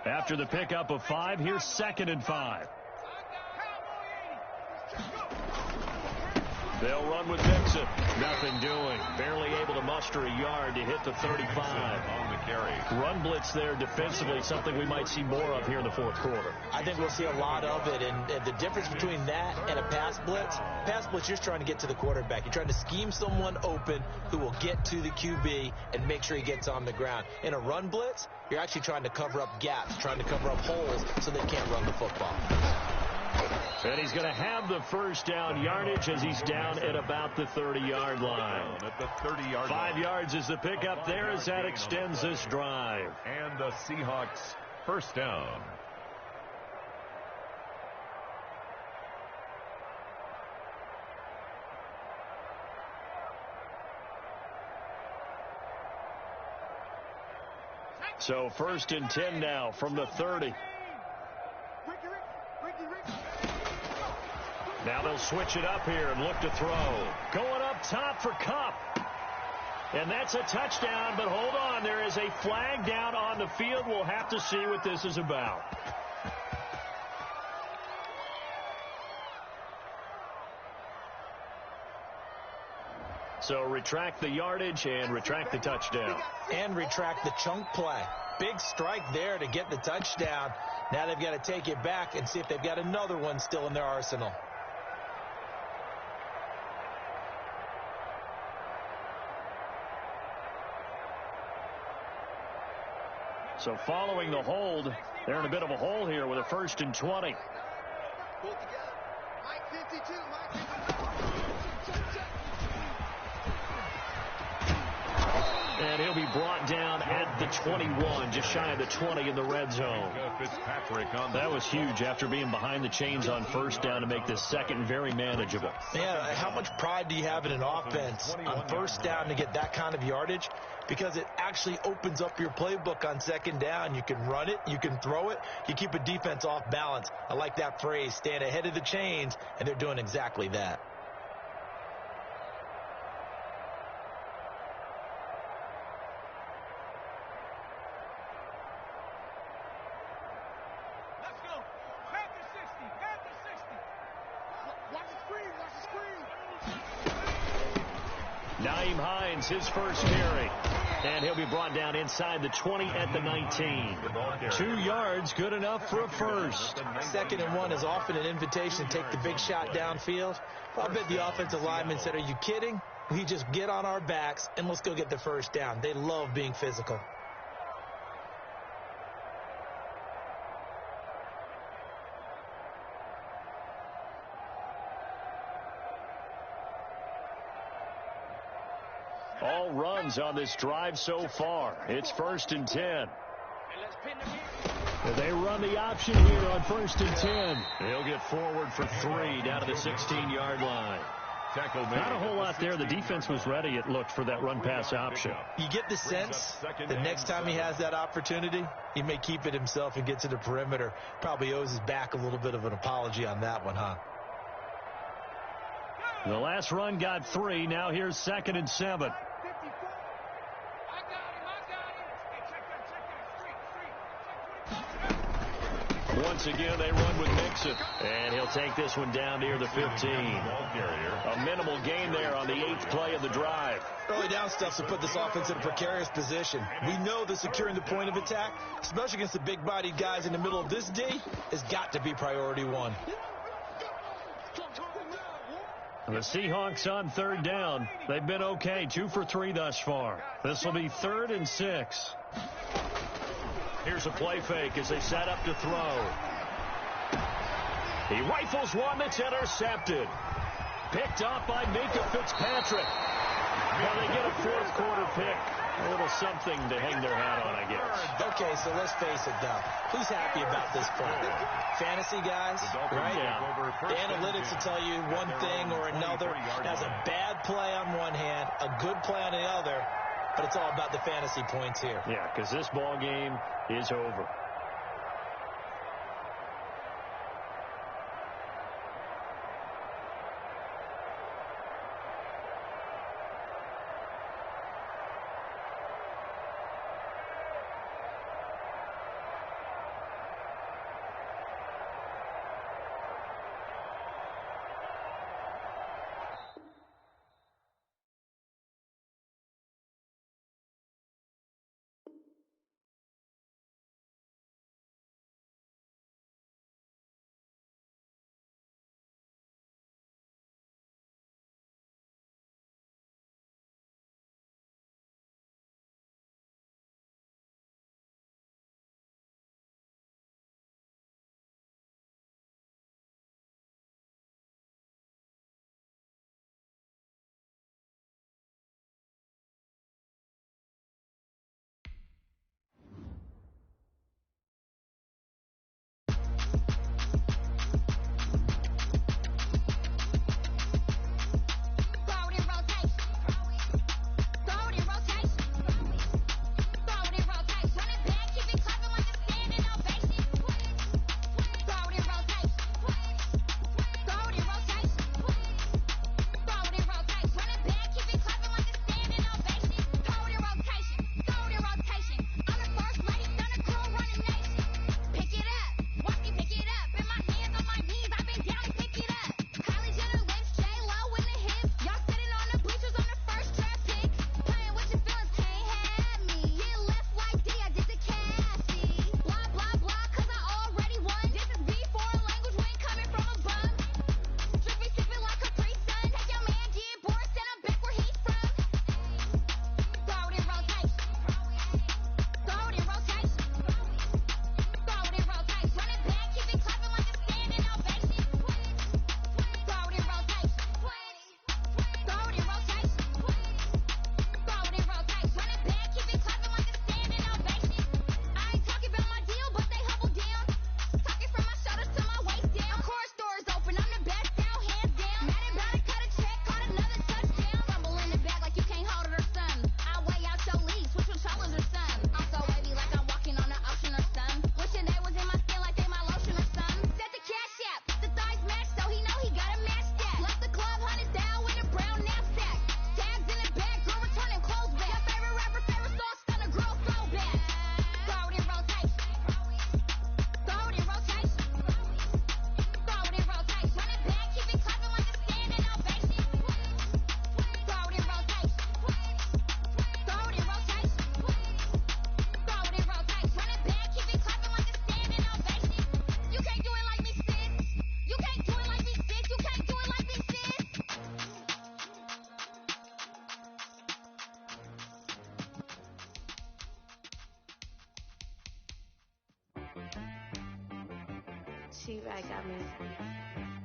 After the pickup of 5, here's 2nd and 5. They'll run with Dixon. Nothing doing. Barely able to muster a yard to hit the 35. On the carry. Run blitz there defensively, something we might see more of here in the 4th quarter. I think we'll see a lot of it, and the difference between that and a pass blitz, you're just trying to get to the quarterback. You're trying to scheme someone open who will get to the QB and make sure he gets on the ground. In a run blitz, you're actually trying to cover up gaps, trying to cover up holes so they can't run the football. And he's going to have the first down yardage as he's down at about the 30-yard line. At the 30-yard 5 yards is the pickup there as that extends this drive. And the Seahawks first down. So 1st and 10 now from the 30. Now they'll switch it up here and look to throw. Going up top for Kupp. And that's a touchdown, but hold on. There is a flag down on the field. We'll have to see what this is about. So retract the yardage and retract the touchdown. And retract the chunk play. Big strike there to get the touchdown. Now they've got to take it back and see if they've got another one still in their arsenal. So following the hold, they're in a bit of a hole here with a 1st and 20. Pull together. Mike 52, Mike 52. And he'll be brought down at the 21, just shy of the 20 in the red zone. That was huge after being behind the chains on 1st down to make this 2nd very manageable. Yeah, how much pride do you have in an offense on 1st down to get that kind of yardage? Because it actually opens up your playbook on 2nd down. You can run it, you can throw it, you keep a defense off balance. I like that phrase, stand ahead of the chains, and they're doing exactly that. Naeem Hines, his first carry. And he'll be brought down inside the 20 at the 19. 2 yards, good enough for a first. 2nd and 1 is often an invitation to take the big shot downfield. I bet the offensive lineman said, are you kidding? We just get on our backs and let's go get the 1st down. They love being physical. All runs on this drive so far. It's 1st and 10. They run the option here on 1st and 10. They'll get forward for 3 down to the 16-yard line. Not a whole lot there. The defense was ready, it looked, for that run-pass option. You get the sense the next time he has that opportunity, he may keep it himself and get to the perimeter. Probably owes his back a little bit of an apology on that one, huh? The last run got 3. Now here's 2nd and 7. Once again, they run with Mixon. And he'll take this one down near the 15. A minimal gain there on the 8th play of the drive. Early down stuff to put this offense in a precarious position. We know that securing the point of attack, especially against the big-bodied guys in the middle of this D, has got to be priority 1. The Seahawks on 3rd down. They've been okay, 2 for 3 thus far. This will be 3rd and 6. Here's a play fake as they set up to throw. He rifles one that's intercepted. Picked off by Minka Fitzpatrick. Well, they get a 4th quarter pick. A little something to hang their hat on, I guess. Okay, so let's face it, though. Who's happy about this play? Fantasy guys, right? Yeah. The analytics will tell you one thing or another. Has a bad play on one hand, a good play on the other, but it's all about the fantasy points here. Yeah, because this ball game is over. She got me.